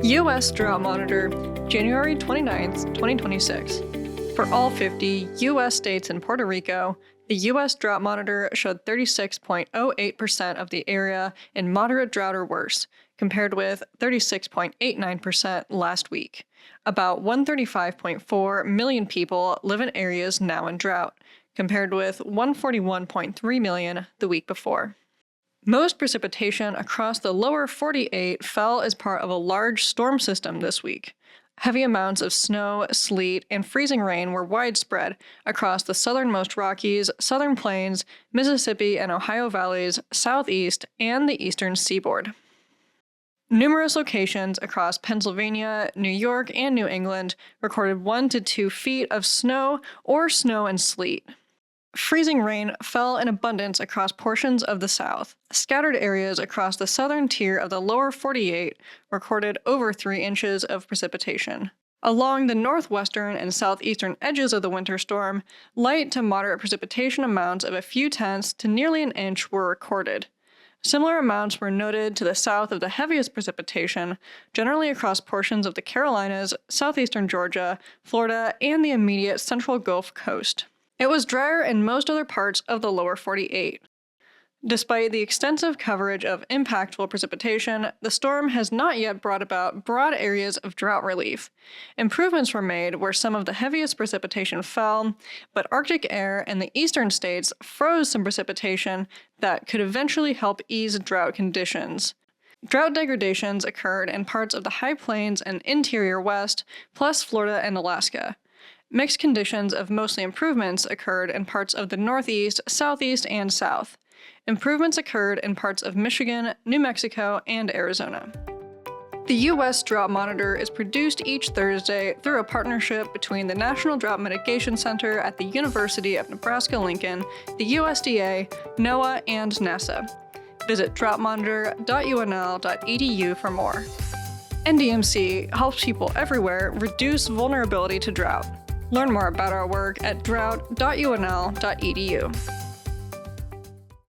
U.S. Drought Monitor, January 29th, 2026. For all 50 U.S. states and Puerto Rico, the U.S. Drought Monitor showed 36.08% of the area in moderate drought or worse, compared with 36.89% last week. About 135.4 million people live in areas now in drought, compared with 141.3 million the week before. Most precipitation across the lower 48 fell as part of a large storm system this week. Heavy amounts of snow, sleet, and freezing rain were widespread across the southernmost Rockies, Southern Plains, Mississippi and Ohio valleys, southeast, and the eastern seaboard. Numerous locations across Pennsylvania, New York, and New England recorded 1 to 2 feet of snow or snow and sleet. Freezing rain fell in abundance across portions of the South. Scattered areas across the southern tier of the lower 48 recorded over 3 inches of precipitation. Along the northwestern and southeastern edges of the winter storm, light to moderate precipitation amounts of a few tenths to nearly an inch were recorded. Similar amounts were noted to the south of the heaviest precipitation, generally across portions of the Carolinas, southeastern Georgia, Florida, and the immediate central Gulf Coast. It was drier in most other parts of the lower 48. Despite the extensive coverage of impactful precipitation, the storm has not yet brought about broad areas of drought relief. Improvements were made where some of the heaviest precipitation fell, but Arctic air in the eastern states froze some precipitation that could eventually help ease drought conditions. Drought degradations occurred in parts of the High Plains and interior West, plus Florida and Alaska. Mixed conditions of mostly improvements occurred in parts of the Northeast, Southeast, and South. Improvements occurred in parts of Michigan, New Mexico, and Arizona. The U.S. Drought Monitor is produced each Thursday through a partnership between the National Drought Mitigation Center at the University of Nebraska-Lincoln, the USDA, NOAA, and NASA. Visit droughtmonitor.unl.edu for more. NDMC helps people everywhere reduce vulnerability to drought. Learn more about our work at drought.unl.edu.